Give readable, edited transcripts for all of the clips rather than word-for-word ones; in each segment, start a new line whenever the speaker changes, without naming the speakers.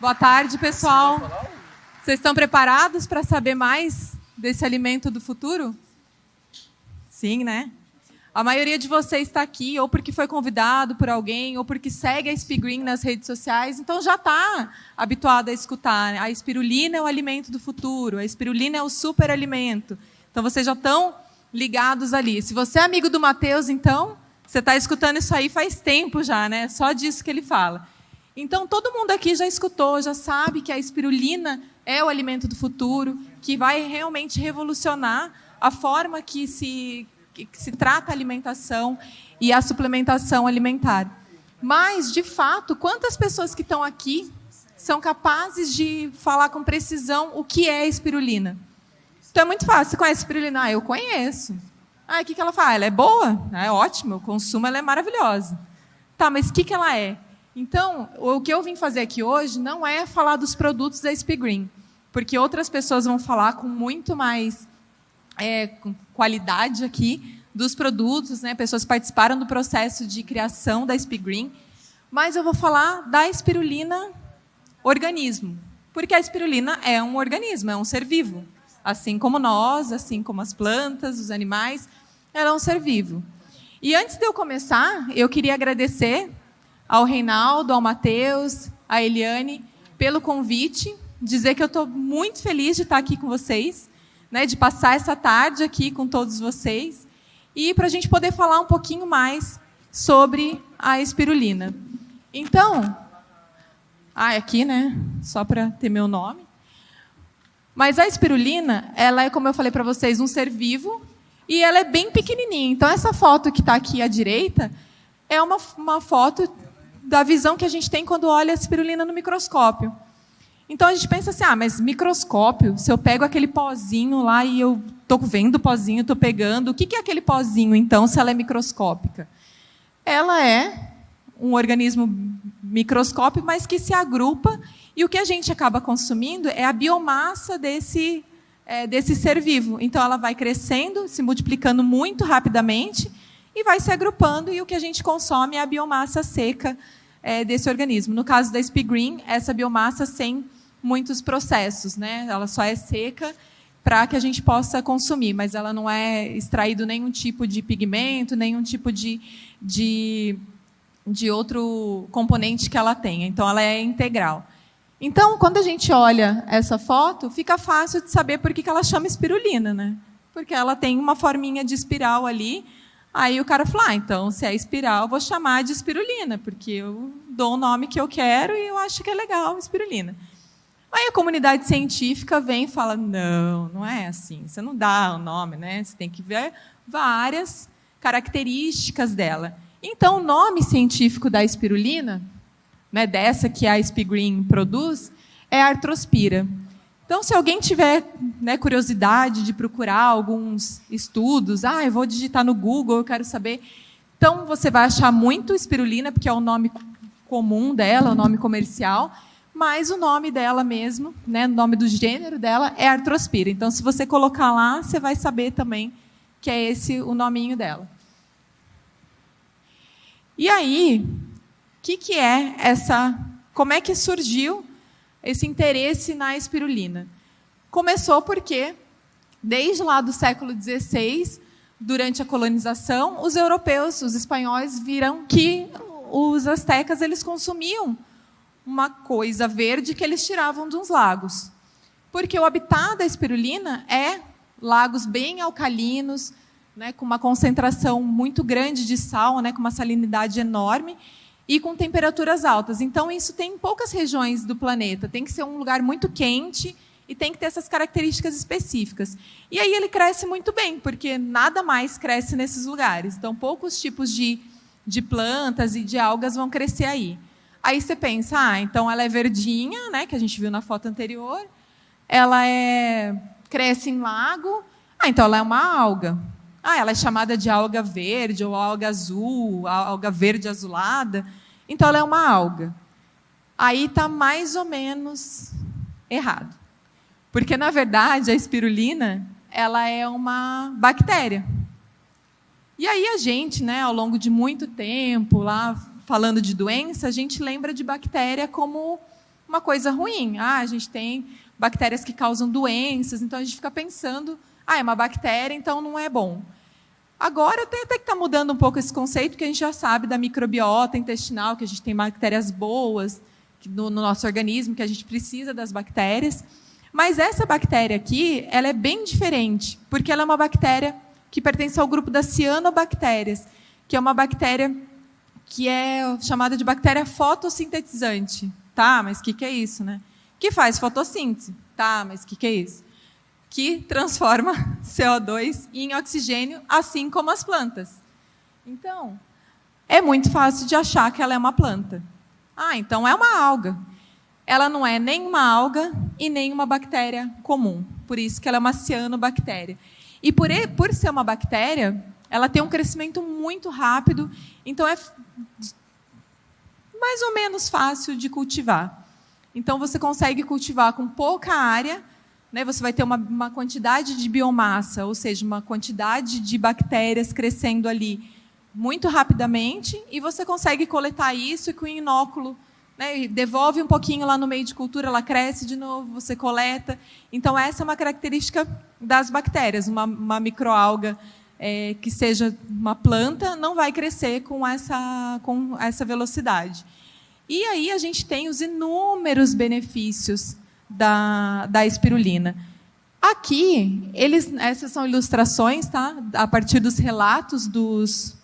Boa tarde, pessoal. Vocês estão preparados para saber mais desse alimento do futuro? Sim, né? A maioria de vocês está aqui ou porque foi convidado por alguém ou porque segue a SPGreen nas redes sociais, então já está habituado a escutar. A espirulina é o alimento do futuro, a espirulina é o superalimento. Então vocês já estão ligados ali. Se você é amigo do Matheus, então, você está escutando isso aí faz tempo já, né? Só disso que ele fala. Então, todo mundo aqui já escutou, já sabe que a espirulina é o alimento do futuro, que vai realmente revolucionar a forma que se trata a alimentação e a suplementação alimentar. Mas, de fato, quantas pessoas que estão aqui são capazes de falar com precisão o que é a espirulina? Então, é muito fácil. Você conhece a espirulina? Ah, eu conheço. Ah, o que ela faz? Ela é boa? Ah, é ótimo, eu consumo, ela é maravilhosa. Tá, mas o que ela é? Então, o que eu vim fazer aqui hoje não é falar dos produtos da SPGreen, porque outras pessoas vão falar com muito mais com qualidade aqui dos produtos, né? Pessoas participaram do processo de criação da SPGreen, mas eu vou falar da espirulina organismo, porque a espirulina é um organismo, é um ser vivo. Assim como nós, assim como as plantas, os animais, ela é um ser vivo. E antes de eu começar, eu queria agradecer ao Reinaldo, ao Matheus, à Eliane, pelo convite, dizer que eu estou muito feliz de estar aqui com vocês, né, de passar essa tarde aqui com todos vocês, e para a gente poder falar um pouquinho mais sobre a espirulina. Então, aqui, né, só para ter meu nome. Mas a espirulina, ela é, como eu falei para vocês, um ser vivo e ela é bem pequenininha. Então, essa foto que está aqui à direita é uma foto da visão que a gente tem quando olha a espirulina no microscópio. Então, a gente pensa assim, mas microscópio, se eu pego aquele pozinho lá e eu estou vendo o pozinho, estou pegando, o que é aquele pozinho, então, se ela é microscópica? Ela é um organismo microscópico, mas que se agrupa. E o que a gente acaba consumindo é a biomassa desse ser vivo. Então, ela vai crescendo, se multiplicando muito rapidamente e vai se agrupando, e o que a gente consome é a biomassa seca desse organismo. No caso da SPGreen, essa biomassa sem muitos processos, né? Ela só é seca para que a gente possa consumir, mas ela não é extraído nenhum tipo de pigmento, nenhum tipo de outro componente que ela tenha. Então, ela é integral. Então, quando a gente olha essa foto, fica fácil de saber por que ela chama espirulina, né? Porque ela tem uma forminha de espiral ali. Aí o cara fala, então, se é espiral, vou chamar de espirulina, porque eu dou o nome que eu quero e eu acho que é legal, espirulina. Aí a comunidade científica vem e fala, não é assim, você não dá o nome, né? Você tem que ver várias características dela. Então, o nome científico da espirulina, né, dessa que a SPGreen produz, é artrospira. Então, se alguém tiver, né, curiosidade de procurar alguns estudos, eu vou digitar no Google, eu quero saber. Então, você vai achar muito espirulina, porque é o nome comum dela, o nome comercial, mas o nome dela mesmo, né, o nome do gênero dela é artrospira. Então, se você colocar lá, você vai saber também que é esse o nominho dela. E aí, que é como é que surgiu esse interesse na espirulina? Começou porque, desde lá do século XVI, durante a colonização, os europeus, os espanhóis, viram que os astecas eles consumiam uma coisa verde que eles tiravam de uns lagos. Porque o habitat da espirulina é lagos bem alcalinos, né, com uma concentração muito grande de sal, né, com uma salinidade enorme, e com temperaturas altas. Então, isso tem em poucas regiões do planeta. Tem que ser um lugar muito quente e tem que ter essas características específicas. E aí ele cresce muito bem, porque nada mais cresce nesses lugares. Então, poucos tipos de plantas e de algas vão crescer aí. Aí você pensa, então ela é verdinha, né, que a gente viu na foto anterior. Ela cresce em lago. Então ela é uma alga. Ela é chamada de alga verde ou alga azul, alga verde azulada. Então, ela é uma alga. Aí está mais ou menos errado. Porque, na verdade, a espirulina ela é uma bactéria. E aí a gente, né, ao longo de muito tempo, lá falando de doença, a gente lembra de bactéria como uma coisa ruim. A gente tem bactérias que causam doenças, então a gente fica pensando, é uma bactéria, então não é bom. Agora tem até que está mudando um pouco esse conceito, porque a gente já sabe da microbiota intestinal, que a gente tem bactérias boas no nosso organismo, que a gente precisa das bactérias. Mas essa bactéria aqui, ela é bem diferente, porque ela é uma bactéria que pertence ao grupo das cianobactérias, que é uma bactéria que é chamada de bactéria fotossintetizante. Tá, mas o que é isso, né? Que faz fotossíntese. Tá, mas o que é isso? Que transforma CO2 em oxigênio, assim como as plantas. Então, é muito fácil de achar que ela é uma planta. Então é uma alga. Ela não é nem uma alga e nem uma bactéria comum. Por isso que ela é uma cianobactéria. E por ser uma bactéria, ela tem um crescimento muito rápido, então é mais ou menos fácil de cultivar. Então, você consegue cultivar com pouca área, né? Você vai ter uma quantidade de biomassa, ou seja, uma quantidade de bactérias crescendo ali muito rapidamente, e você consegue coletar isso e com inóculo, né? Devolve um pouquinho lá no meio de cultura, ela cresce de novo, você coleta. Então, essa é uma característica das bactérias. Uma microalga que seja uma planta não vai crescer com essa velocidade. E aí a gente tem os inúmeros benefícios da espirulina. Aqui, essas são ilustrações, tá? A partir dos relatos dos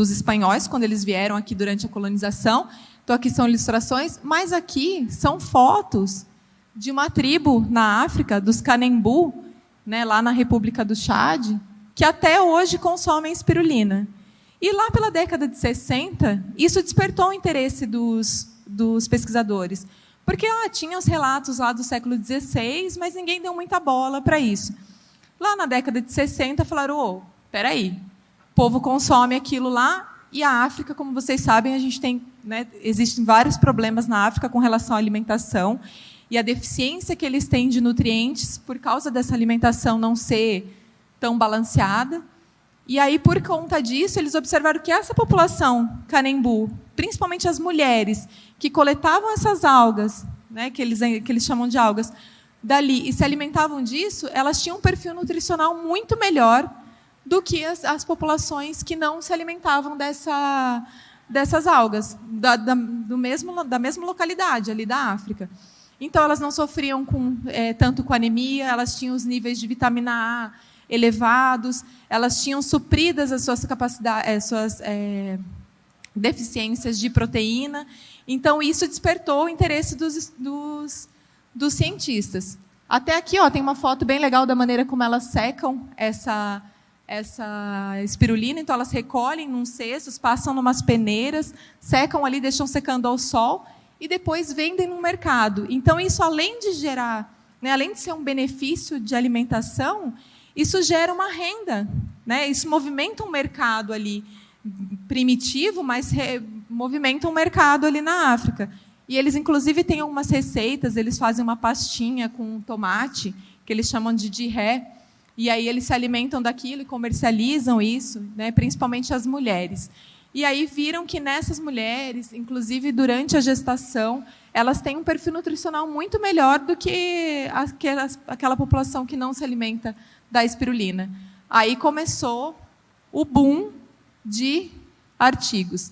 espanhóis, quando eles vieram aqui durante a colonização. Então, aqui são ilustrações, mas aqui são fotos de uma tribo na África, dos Canembu, né, lá na República do Chad, que até hoje consomem espirulina. E lá pela década de 60, isso despertou o interesse dos pesquisadores. Porque tinha os relatos lá do século XVI, mas ninguém deu muita bola para isso. Lá na década de 60, falaram, espera aí, o povo consome aquilo lá, e a África, como vocês sabem, a gente tem, né, existem vários problemas na África com relação à alimentação, e a deficiência que eles têm de nutrientes por causa dessa alimentação não ser tão balanceada. E aí, por conta disso, eles observaram que essa população Canembu, principalmente as mulheres que coletavam essas algas, né, que eles chamam de algas, dali, e se alimentavam disso, elas tinham um perfil nutricional muito melhor do que as populações que não se alimentavam dessas algas, da mesma localidade ali da África. Então, elas não sofriam tanto com anemia, elas tinham os níveis de vitamina A elevados, elas tinham supridas as suas deficiências de proteína. Então, isso despertou o interesse dos cientistas. Até aqui tem uma foto bem legal da maneira como elas secam essa espirulina. Então, elas recolhem num cestos, passam em umas peneiras, secam ali, deixam secando ao sol, e depois vendem no mercado. Então, isso, além de gerar, né, além de ser um benefício de alimentação, isso gera uma renda, né? Isso movimenta um mercado ali primitivo, mas movimenta um mercado ali na África. E eles, inclusive, têm algumas receitas, eles fazem uma pastinha com tomate, que eles chamam de diré, e aí eles se alimentam daquilo e comercializam isso, né, principalmente as mulheres. E aí viram que nessas mulheres, inclusive durante a gestação, elas têm um perfil nutricional muito melhor do que aquela população que não se alimenta da espirulina. Aí começou o boom de artigos.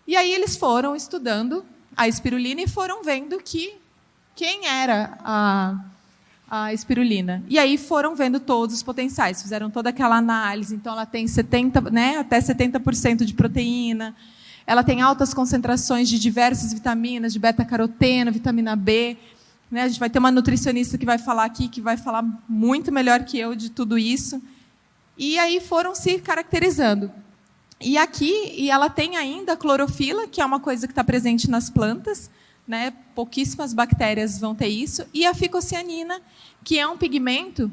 E aí eles foram estudando a espirulina e foram vendo quem era a espirulina. E aí foram vendo todos os potenciais, fizeram toda aquela análise. Então, ela tem até 70% de proteína, ela tem altas concentrações de diversas vitaminas, de beta-caroteno, vitamina B. Né? A gente vai ter uma nutricionista que vai falar aqui, que vai falar muito melhor que eu de tudo isso. E aí foram se caracterizando. E ela tem ainda a clorofila, que é uma coisa que está presente nas plantas, né? Pouquíssimas bactérias vão ter isso, e a ficocianina, que é um pigmento,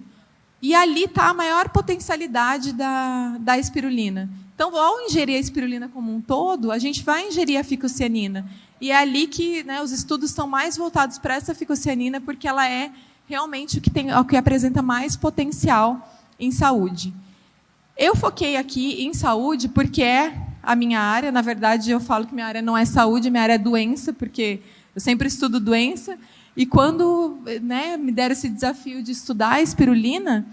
e ali está a maior potencialidade da espirulina. Então, ao ingerir a espirulina como um todo, a gente vai ingerir a ficocianina. E é ali que, né, os estudos estão mais voltados para essa ficocianina, porque ela é realmente o que apresenta mais potencial em saúde. Eu foquei aqui em saúde porque é a minha área. Na verdade, eu falo que minha área não é saúde, minha área é doença, porque eu sempre estudo doença. E quando, né, me deram esse desafio de estudar a espirulina,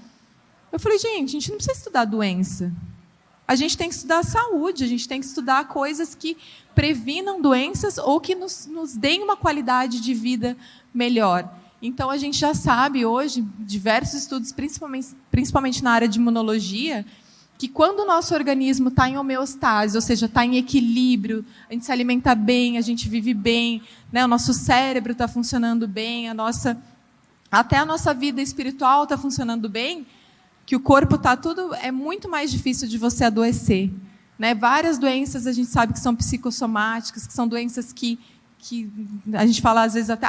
eu falei, gente, a gente não precisa estudar doença. A gente tem que estudar saúde, a gente tem que estudar coisas que previnam doenças ou que nos deem uma qualidade de vida melhor. Então, a gente já sabe hoje, diversos estudos, principalmente na área de imunologia, que quando o nosso organismo está em homeostase, ou seja, está em equilíbrio, a gente se alimenta bem, a gente vive bem, né, o nosso cérebro está funcionando bem, até a nossa vida espiritual está funcionando bem, que o corpo está tudo, é muito mais difícil de você adoecer. Né? Várias doenças a gente sabe que são psicossomáticas, que são doenças que a gente fala às vezes até,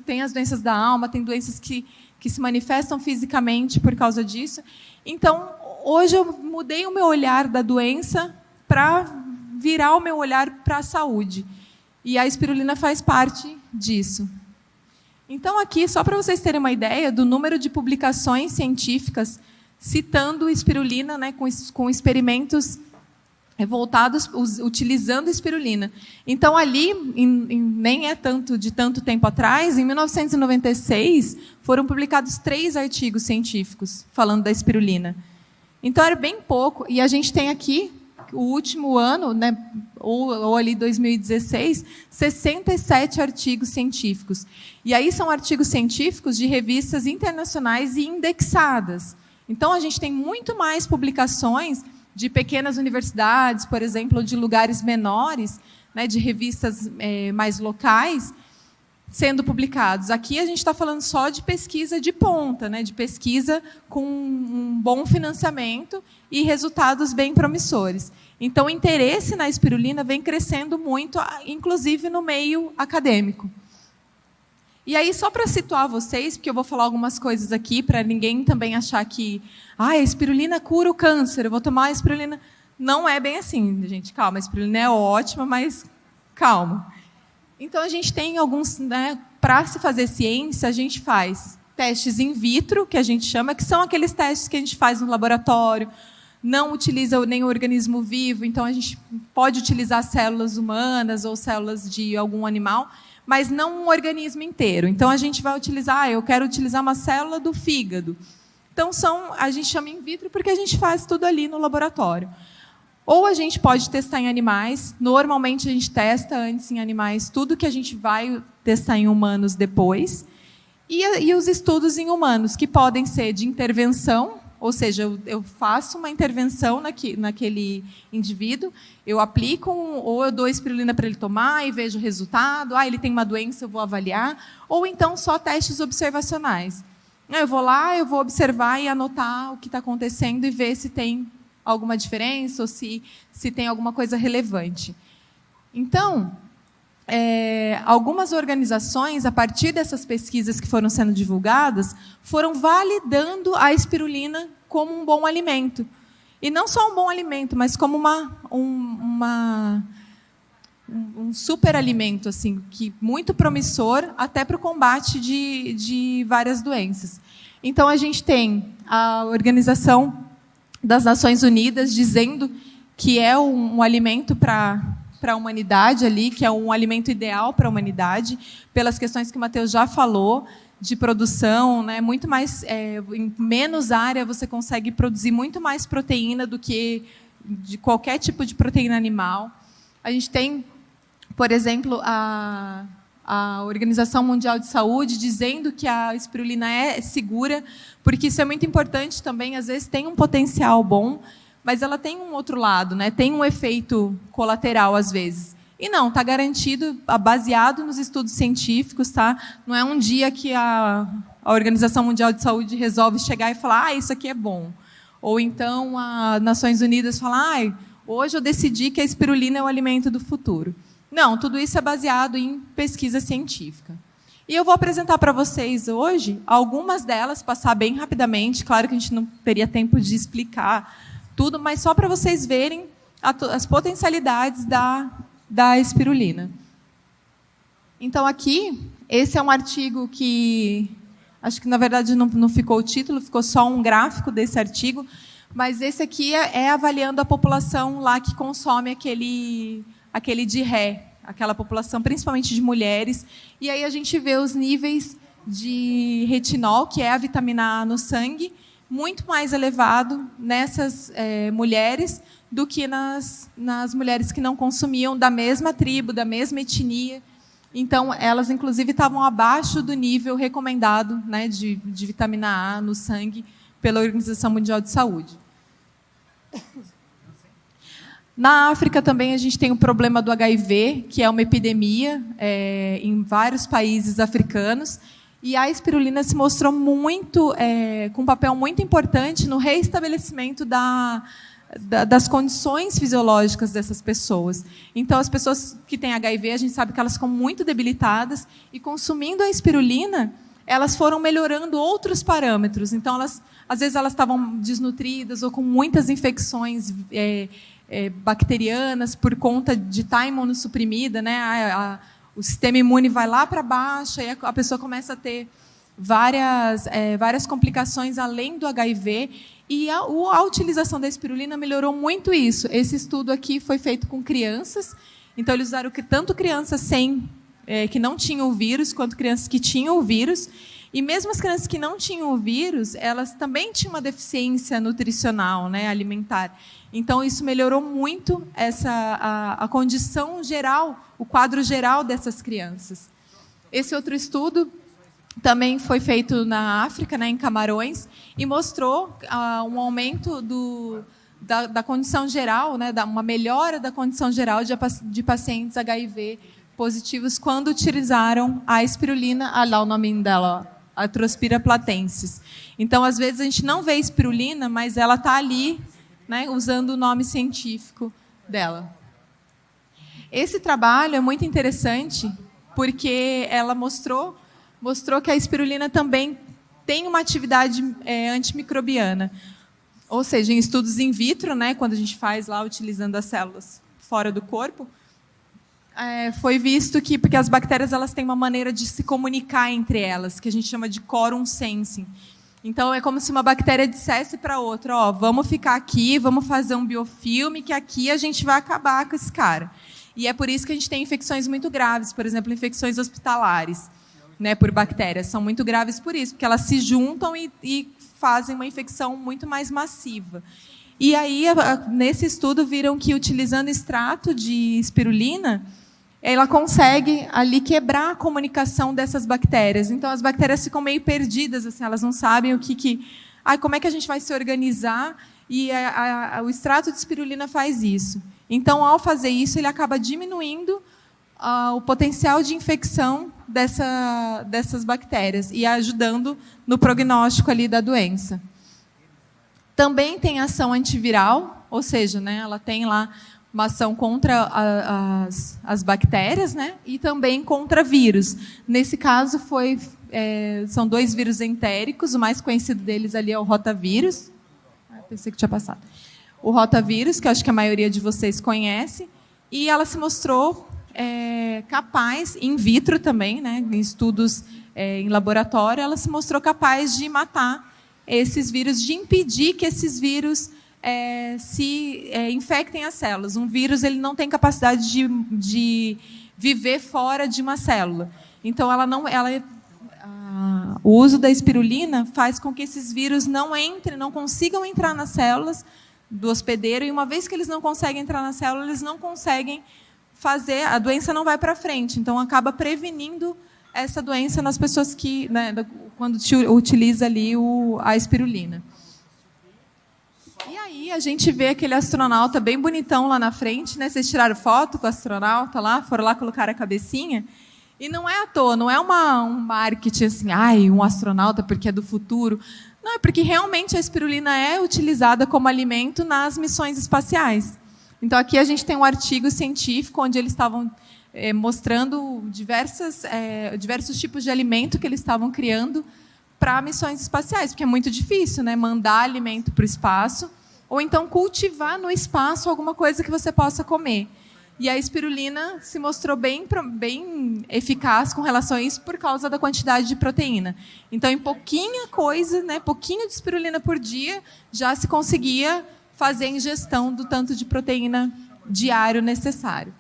tem as doenças da alma, tem doenças que se manifestam fisicamente por causa disso. Então, hoje eu mudei o meu olhar da doença para virar o meu olhar para a saúde. E a espirulina faz parte disso. Então, aqui, só para vocês terem uma ideia do número de publicações científicas citando espirulina, né, com experimentos voltados, utilizando espirulina. Então, ali, nem é de tanto tempo atrás, em 1996, foram publicados 3 artigos científicos falando da espirulina. Então, era bem pouco. E a gente tem aqui, o último ano, né, ou ali 2016, 67 artigos científicos. E aí são artigos científicos de revistas internacionais e indexadas. Então, a gente tem muito mais publicações de pequenas universidades, por exemplo, ou de lugares menores, né, de revistas mais locais, sendo publicados. Aqui a gente está falando só de pesquisa de ponta, né, de pesquisa com um bom financiamento e resultados bem promissores. Então, o interesse na espirulina vem crescendo muito, inclusive no meio acadêmico. E aí, só para situar vocês, porque eu vou falar algumas coisas aqui, para ninguém também achar que a espirulina cura o câncer, eu vou tomar a espirulina. Não é bem assim, gente, calma, a espirulina é ótima, mas calma. Então, a gente tem alguns, né, para se fazer ciência, a gente faz testes in vitro, que a gente chama, que são aqueles testes que a gente faz no laboratório, não utiliza nem o organismo vivo, então a gente pode utilizar células humanas ou células de algum animal, mas não um organismo inteiro. Então, a gente vai utilizar, eu quero utilizar uma célula do fígado. Então, a gente chama in vitro porque a gente faz tudo ali no laboratório. Ou a gente pode testar em animais. Normalmente, a gente testa antes em animais tudo que a gente vai testar em humanos depois. E os estudos em humanos, que podem ser de intervenção, ou seja, eu faço uma intervenção naquele indivíduo, eu aplico, ou eu dou espirulina para ele tomar e vejo o resultado, ele tem uma doença, eu vou avaliar, ou então só testes observacionais. Eu vou lá, eu vou observar e anotar o que está acontecendo e ver se tem alguma diferença ou se tem alguma coisa relevante. Então, algumas organizações, a partir dessas pesquisas que foram sendo divulgadas, foram validando a espirulina como um bom alimento. E não só um bom alimento, mas como um superalimento, assim, muito promissor até para o combate de várias doenças. Então, a gente tem a Organização das Nações Unidas dizendo que é um alimento para a humanidade ali, que é um alimento ideal para a humanidade, pelas questões que o Matheus já falou, de produção, né, muito mais, em menos área você consegue produzir muito mais proteína do que de qualquer tipo de proteína animal. A gente tem, por exemplo, a Organização Mundial de Saúde dizendo que a espirulina é segura, porque isso é muito importante também, às vezes tem um potencial bom, mas ela tem um outro lado, né? Tem um efeito colateral, às vezes. E não, está garantido, baseado nos estudos científicos, tá? Não é um dia que a Organização Mundial de Saúde resolve chegar e falar, isso aqui é bom. Ou então as Nações Unidas fala, hoje eu decidi que a espirulina é o alimento do futuro. Não, tudo isso é baseado em pesquisa científica. E eu vou apresentar para vocês hoje algumas delas, passar bem rapidamente. Claro que a gente não teria tempo de explicar tudo, mas só para vocês verem as potencialidades da espirulina. Então, aqui, esse é um artigo que, acho que, na verdade, não ficou o título, ficou só um gráfico desse artigo, Mas esse aqui é avaliando a população lá que consome aquele DIRE, aquela população principalmente de mulheres. E aí a gente vê os níveis de retinol, que é a vitamina A no sangue, muito mais elevado nessas mulheres do que nas mulheres que não consumiam, da mesma tribo, da mesma etnia. Então, elas, inclusive, estavam abaixo do nível recomendado, né, de vitamina A no sangue pela Organização Mundial de Saúde. Na África também a gente tem o problema do HIV, que é uma epidemia em vários países africanos, e a espirulina se mostrou com um papel muito importante no reestabelecimento das condições fisiológicas dessas pessoas. Então, as pessoas que têm HIV, a gente sabe que elas ficam muito debilitadas, e consumindo a espirulina, elas foram melhorando outros parâmetros. Então, às vezes elas estavam desnutridas ou com muitas infecções bacterianas por conta de estar imunossuprimida, né? O sistema imune vai lá para baixo, e a pessoa começa a ter várias complicações além do HIV, e a utilização da espirulina melhorou muito isso. Esse estudo aqui foi feito com crianças, então eles usaram tanto crianças que não tinham o vírus, quanto crianças que tinham o vírus, e mesmo as crianças que não tinham o vírus, elas também tinham uma deficiência nutricional, né, alimentar. Então, isso melhorou muito a condição geral, o quadro geral dessas crianças. Esse outro estudo também foi feito na África, né, em Camarões, e mostrou um aumento da condição geral, né, uma melhora da condição geral de pacientes HIV positivos quando utilizaram a espirulina, lá o nome dela, Atrospira platensis. Então, às vezes, a gente não vê espirulina, mas ela está ali, né, usando o nome científico dela. Esse trabalho é muito interessante, porque ela mostrou que a espirulina também tem uma atividade antimicrobiana. Ou seja, em estudos in vitro, né, quando a gente faz lá utilizando as células fora do corpo, foi visto que, porque as bactérias elas têm uma maneira de se comunicar entre elas, que a gente chama de quorum sensing. Então, é como se uma bactéria dissesse para outra, vamos ficar aqui, vamos fazer um biofilme, que aqui a gente vai acabar com esse cara. E é por isso que a gente tem infecções muito graves, por exemplo, infecções hospitalares, né, por bactérias. São muito graves por isso, porque elas se juntam e fazem uma infecção muito mais massiva. E aí, nesse estudo, viram que, utilizando extrato de espirulina, ela consegue ali quebrar a comunicação dessas bactérias. Então, as bactérias ficam meio perdidas, assim, elas não sabem como é que a gente vai se organizar, e o extrato de espirulina faz isso. Então, ao fazer isso, ele acaba diminuindo o potencial de infecção dessas bactérias e ajudando no prognóstico ali da doença. Também tem ação antiviral, ou seja, né, ela tem lá uma ação contra as bactérias, né, e também contra vírus. Nesse caso, são 2 vírus entéricos, o mais conhecido deles ali é o rotavírus. Pensei que tinha passado. O rotavírus, que eu acho que a maioria de vocês conhece, e ela se mostrou capaz, in vitro também, né, em estudos em laboratório, ela se mostrou capaz de matar esses vírus, de impedir que esses vírus infectem as células. Um vírus ele não tem capacidade de viver fora de uma célula. Então, o uso da espirulina faz com que esses vírus não consigam entrar nas células do hospedeiro, e uma vez que eles não conseguem entrar na célula, eles não conseguem a doença não vai para frente. Então, acaba prevenindo essa doença nas pessoas que, né, quando utiliza ali a espirulina. E aí a gente vê aquele astronauta bem bonitão lá na frente, né? Vocês tiraram foto com o astronauta lá, foram lá colocar a cabecinha. E não é à toa, não é um marketing assim, um astronauta porque é do futuro. Não, é porque realmente a espirulina é utilizada como alimento nas missões espaciais. Então, aqui a gente tem um artigo científico onde eles estavam mostrando diversos tipos de alimento que eles estavam criando para missões espaciais, porque é muito difícil, né, mandar alimento para o espaço, ou então cultivar no espaço alguma coisa que você possa comer. E a espirulina se mostrou bem eficaz com relação a isso por causa da quantidade de proteína. Então, em pouquinha coisa, né, pouquinho de espirulina por dia, já se conseguia fazer a ingestão do tanto de proteína diário necessário.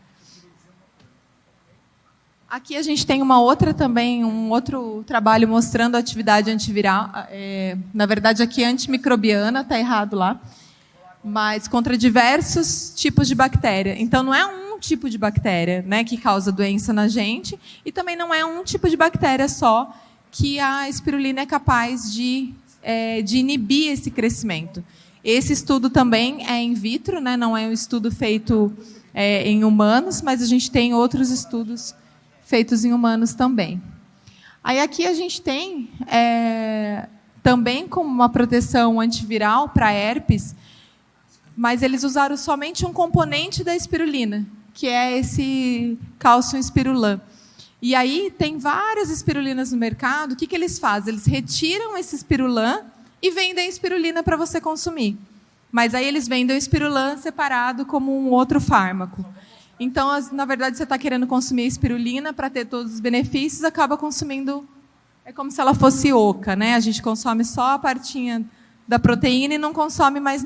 Aqui a gente tem um outro trabalho mostrando a atividade antiviral. Na verdade, aqui é antimicrobiana, está errado lá, mas contra diversos tipos de bactéria. Então, não é um tipo de bactéria, né, que causa doença na gente, e também não é um tipo de bactéria só que a espirulina é capaz de inibir esse crescimento. Esse estudo também é in vitro, né, não é um estudo feito em humanos, mas a gente tem outros estudos feitos em humanos também. Aí aqui a gente tem também como uma proteção antiviral para herpes, mas eles usaram somente um componente da espirulina, que é esse cálcio espirulan. E aí tem várias espirulinas no mercado. O que eles fazem? Eles retiram esse espirulan e vendem a espirulina para você consumir. Mas aí eles vendem o espirulan separado como um outro fármaco. Então, na verdade, você está querendo consumir a espirulina para ter todos os benefícios, acaba consumindo, é como se ela fosse oca, né? A gente consome só a partinha da proteína e não consome mais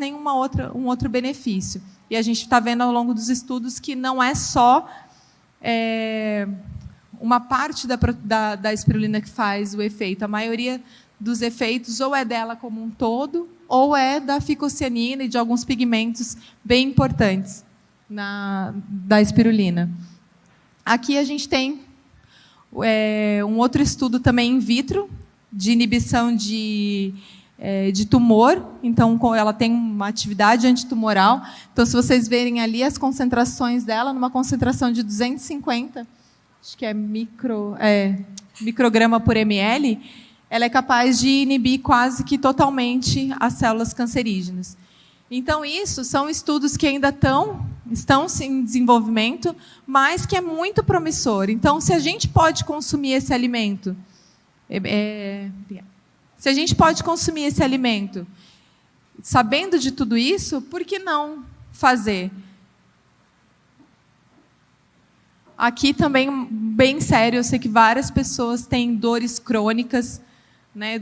um outro benefício. E a gente está vendo ao longo dos estudos que não é só uma parte da espirulina que faz o efeito. A maioria dos efeitos ou é dela como um todo, ou é da ficocianina e de alguns pigmentos bem importantes da espirulina. Aqui a gente tem um outro estudo também in vitro, de inibição de tumor. Então, ela tem uma atividade antitumoral. Então, se vocês verem ali as concentrações dela, numa concentração de 250, acho que é micrograma por ml, ela é capaz de inibir quase que totalmente as células cancerígenas. Então, isso são estudos que ainda estão em desenvolvimento, mas que é muito promissor. Então, se a gente pode consumir esse alimento, sabendo de tudo isso, por que não fazer? Aqui também, bem sério, eu sei que várias pessoas têm dores crônicas, né,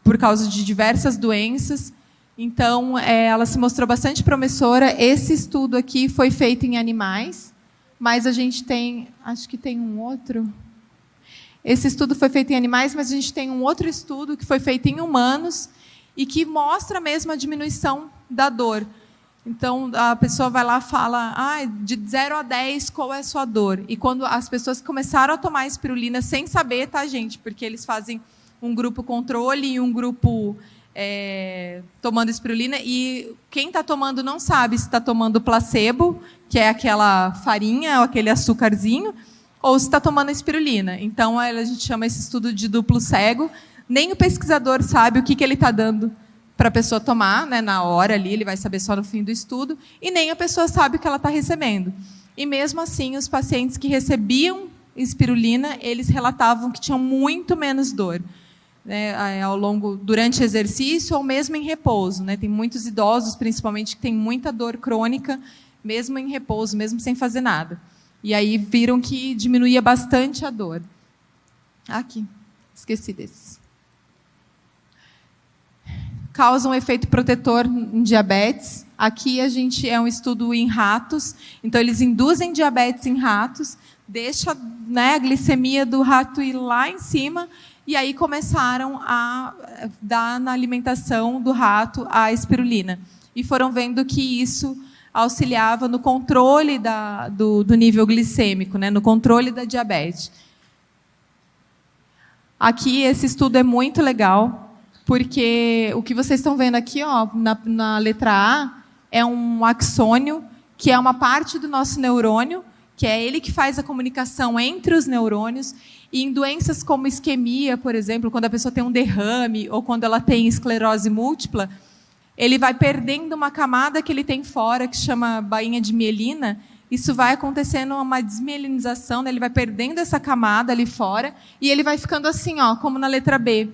por causa de diversas doenças. Então, ela se mostrou bastante promissora. Esse estudo aqui foi feito em animais, mas a gente tem, acho que tem um outro. Esse estudo foi feito em animais, mas a gente tem um outro estudo que foi feito em humanos e que mostra mesmo a diminuição da dor. Então, a pessoa vai lá e fala, de 0 a 10, qual é a sua dor? E quando as pessoas começaram a tomar espirulina sem saber, tá, gente? Porque eles fazem um grupo controle e um grupo tomando espirulina, e quem está tomando não sabe se está tomando placebo, que é aquela farinha ou aquele açúcarzinho, ou se está tomando espirulina. Então, a gente chama esse estudo de duplo cego. Nem o pesquisador sabe o que ele está dando para a pessoa tomar, né, na hora ali, ele vai saber só no fim do estudo, e nem a pessoa sabe o que ela está recebendo. E mesmo assim, os pacientes que recebiam espirulina, eles relatavam que tinham muito menos dor, né, durante o exercício ou mesmo em repouso, né? Tem muitos idosos, principalmente, que têm muita dor crônica, mesmo em repouso, mesmo sem fazer nada. E aí viram que diminuía bastante a dor. Aqui, esqueci desse. Causa um efeito protetor em diabetes. Aqui a gente um estudo em ratos, então eles induzem diabetes em ratos, deixa, né, a glicemia do rato ir lá em cima, e aí começaram a dar na alimentação do rato a espirulina. E foram vendo que isso auxiliava no controle do nível glicêmico, né, no controle da diabetes. Aqui esse estudo é muito legal, porque o que vocês estão vendo aqui, na letra A, é um axônio, que é uma parte do nosso neurônio, que é ele que faz a comunicação entre os neurônios. E em doenças como isquemia, por exemplo, quando a pessoa tem um derrame ou quando ela tem esclerose múltipla, ele vai perdendo uma camada que ele tem fora, que chama bainha de mielina. Isso vai acontecendo uma desmielinização, né? Ele vai perdendo essa camada ali fora e ele vai ficando assim, como na letra B.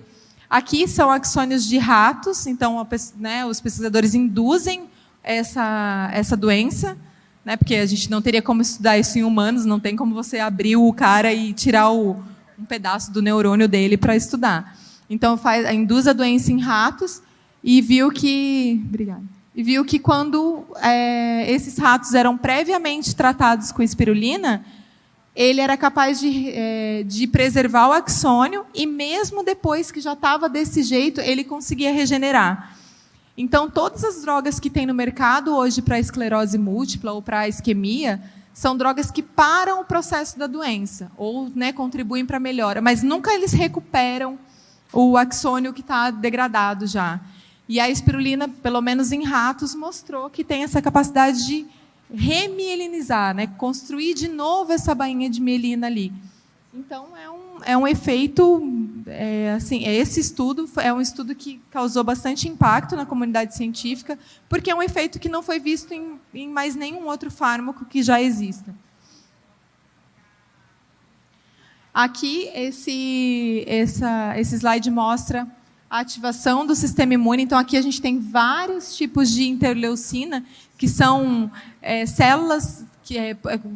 Aqui são axônios de ratos, então, né, os pesquisadores induzem essa doença né? Porque a gente não teria como estudar isso em humanos, não tem como você abrir o cara e tirar um pedaço do neurônio dele para estudar. Então, induz a doença em ratos e viu que quando esses ratos eram previamente tratados com espirulina, ele era capaz de preservar o axônio e mesmo depois que já estava desse jeito, ele conseguia regenerar. Então, todas as drogas que tem no mercado hoje para esclerose múltipla ou para isquemia são drogas que param o processo da doença ou, né, contribuem para a melhora, mas nunca eles recuperam o axônio que está degradado já. E a espirulina, pelo menos em ratos, mostrou que tem essa capacidade de remielinizar, né, construir de novo essa bainha de mielina ali. Então, é um efeito, esse estudo é um estudo que causou bastante impacto na comunidade científica, porque é um efeito que não foi visto em mais nenhum outro fármaco que já exista. Aqui, esse slide mostra a ativação do sistema imune. Então, aqui a gente tem vários tipos de interleucina, que são células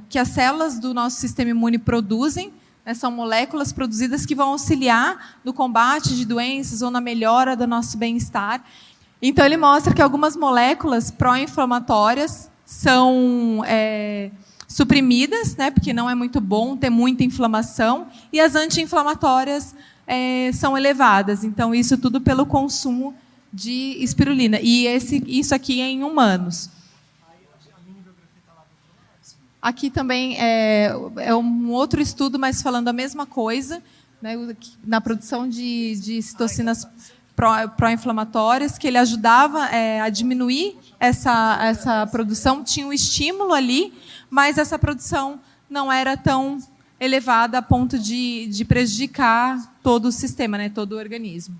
que as células do nosso sistema imune produzem, né, são moléculas produzidas que vão auxiliar no combate de doenças ou na melhora do nosso bem-estar. Então, ele mostra que algumas moléculas pró-inflamatórias são suprimidas, né, porque não é muito bom ter muita inflamação, e as anti-inflamatórias são elevadas. Então, isso tudo pelo consumo de espirulina. E isso aqui é em humanos. Aqui também é um outro estudo, mas falando a mesma coisa, né, na produção de citocinas pró-inflamatórias, que ele ajudava a diminuir essa produção, tinha um estímulo ali, mas essa produção não era tão elevada a ponto de prejudicar todo o sistema, né, todo o organismo.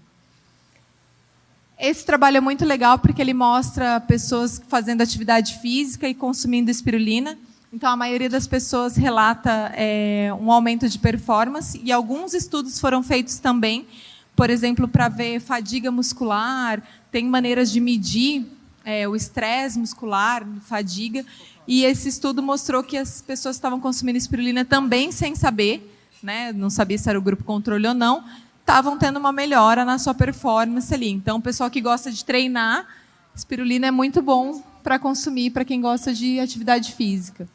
Esse trabalho é muito legal porque ele mostra pessoas fazendo atividade física e consumindo espirulina. Então, a maioria das pessoas relata um aumento de performance, e alguns estudos foram feitos também, por exemplo, para ver fadiga muscular, tem maneiras de medir o estresse muscular, fadiga, e esse estudo mostrou que as pessoas estavam consumindo espirulina também sem saber, né, não sabia se era o grupo controle ou não, estavam tendo uma melhora na sua performance ali. Então, o pessoal que gosta de treinar, espirulina é muito bom para consumir, para quem gosta de atividade física.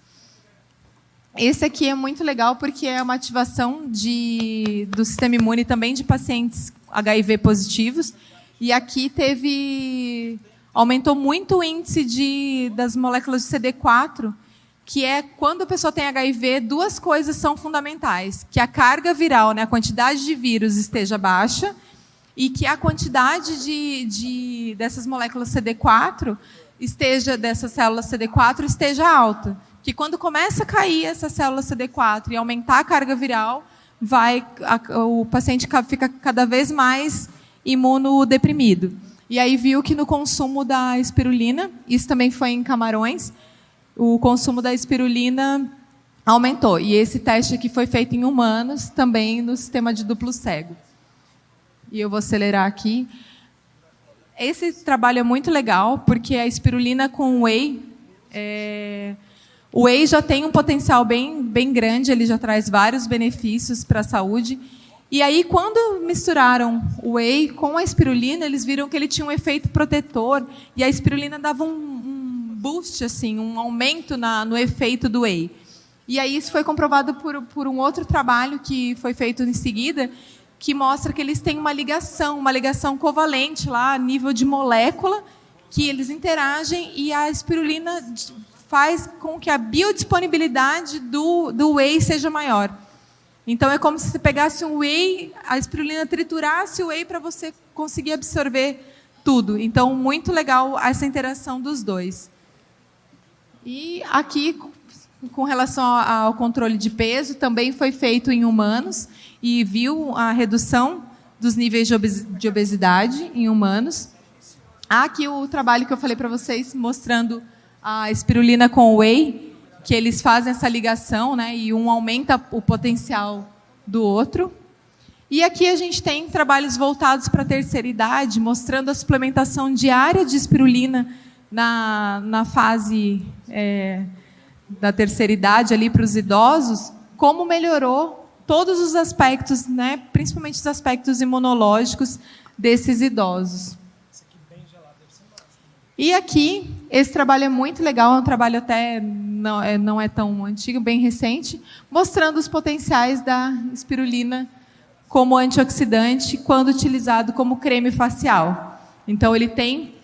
Esse aqui é muito legal porque é uma ativação do sistema imune também de pacientes HIV positivos. E aqui aumentou muito o índice das moléculas de CD4, que é quando a pessoa tem HIV, duas coisas são fundamentais: que a carga viral, né, a quantidade de vírus esteja baixa, e que a quantidade dessas moléculas CD4 dessas células CD4 esteja alta. Que quando começa a cair essa célula CD4 e aumentar a carga viral, o paciente fica cada vez mais imunodeprimido. E aí viu que no consumo da espirulina, isso também foi em camarões, o consumo da espirulina aumentou. E esse teste aqui foi feito em humanos, também no sistema de duplo cego. E eu vou acelerar aqui. Esse trabalho é muito legal, porque a espirulina com whey... O whey já tem um potencial bem grande, ele já traz vários benefícios para a saúde. E aí, quando misturaram o whey com a espirulina, eles viram que ele tinha um efeito protetor, e a espirulina dava um boost, assim, um aumento no efeito do whey. E aí isso foi comprovado por um outro trabalho que foi feito em seguida, que mostra que eles têm uma ligação covalente lá, a nível de molécula, que eles interagem, e a espirulina faz com que a biodisponibilidade do whey seja maior. Então, é como se você pegasse um whey, a espirulina triturasse o whey para você conseguir absorver tudo. Então, muito legal essa interação dos dois. E aqui, com relação ao controle de peso, também foi feito em humanos e viu a redução dos níveis de obesidade em humanos. Há aqui o trabalho que eu falei para vocês, mostrando a espirulina com o whey, que eles fazem essa ligação, né, e um aumenta o potencial do outro. E aqui a gente tem trabalhos voltados para a terceira idade, mostrando a suplementação diária de espirulina na fase da terceira idade ali para os idosos, como melhorou todos os aspectos, né, principalmente os aspectos imunológicos desses idosos. E aqui, esse trabalho é muito legal, é um trabalho até não é tão antigo, bem recente, mostrando os potenciais da espirulina como antioxidante quando utilizado como creme facial. Então, ele tem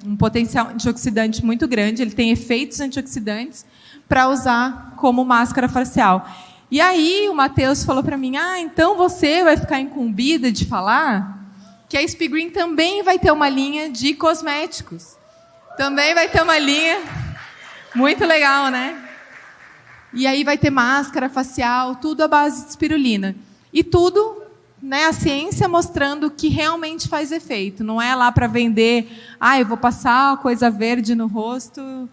um potencial antioxidante muito grande, ele tem efeitos antioxidantes para usar como máscara facial. E aí, o Matheus falou para mim, então você vai ficar incumbida de falar que a Spigreen também vai ter uma linha de cosméticos. Também vai ter uma linha muito legal, né? E aí vai ter máscara facial, tudo à base de espirulina. E tudo, né, a ciência mostrando que realmente faz efeito. Não é lá para vender, eu vou passar coisa verde no rosto,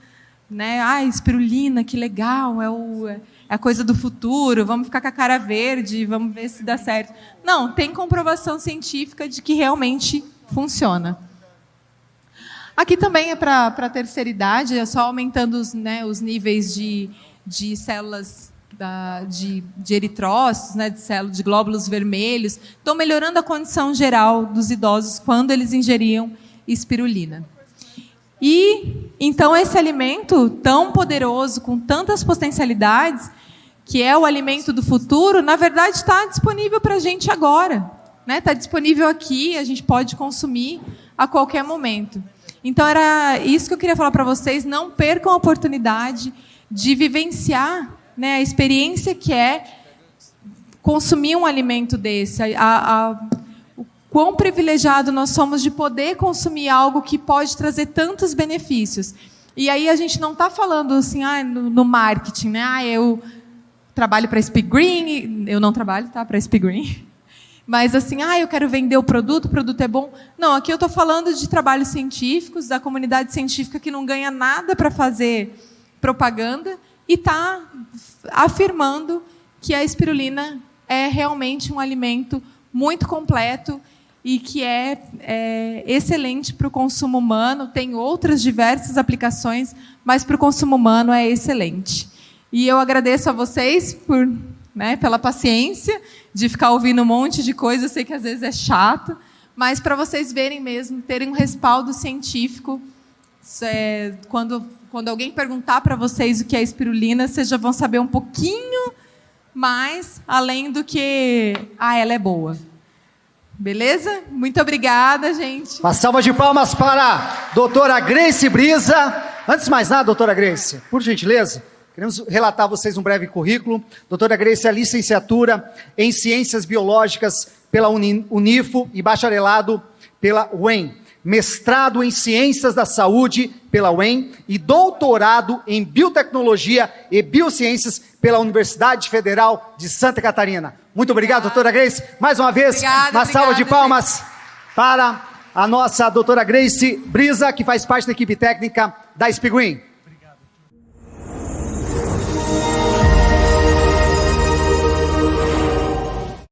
né? Espirulina, que legal, é a coisa do futuro, vamos ficar com a cara verde, vamos ver se dá certo. Não, tem comprovação científica de que realmente funciona. Aqui também é para a terceira idade, é só aumentando os níveis de células de eritrócitos, né, de glóbulos vermelhos. Estão melhorando a condição geral dos idosos quando eles ingeriam espirulina. E, então, esse alimento tão poderoso, com tantas potencialidades, que é o alimento do futuro, na verdade está disponível para a gente agora. Está disponível aqui, a gente pode consumir a qualquer momento. Então, era isso que eu queria falar para vocês. Não percam a oportunidade de vivenciar, né, a experiência que é consumir um alimento desse. O quão privilegiado nós somos de poder consumir algo que pode trazer tantos benefícios. E aí a gente não está falando assim, no marketing, né? Eu trabalho para a Spigreen, eu não trabalho, tá, para a Spigreen. Mas assim, eu quero vender o produto é bom. Não, aqui eu estou falando de trabalhos científicos, da comunidade científica que não ganha nada para fazer propaganda e está afirmando que a espirulina é realmente um alimento muito completo e que é excelente para o consumo humano. Tem outras diversas aplicações, mas para o consumo humano é excelente. E eu agradeço a vocês pela paciência de ficar ouvindo um monte de coisa. Eu sei que às vezes é chato, mas para vocês verem mesmo, terem um respaldo científico. Quando alguém perguntar para vocês o que é espirulina, vocês já vão saber um pouquinho mais, além do que ela é boa. Beleza? Muito obrigada, gente.
Uma salva de palmas para a doutora Grace Brisa. Antes de mais nada, doutora Grace, por gentileza, queremos relatar a vocês um breve currículo. Doutora Grace é licenciatura em Ciências Biológicas pela Unifo e bacharelado pela UEM. Mestrado em Ciências da Saúde pela UEM e doutorado em Biotecnologia e Biociências pela Universidade Federal de Santa Catarina. Muito obrigado, doutora Grace. Mais uma vez, uma salva de palmas para a nossa doutora Grace Brisa, que faz parte da equipe técnica da Spigreen.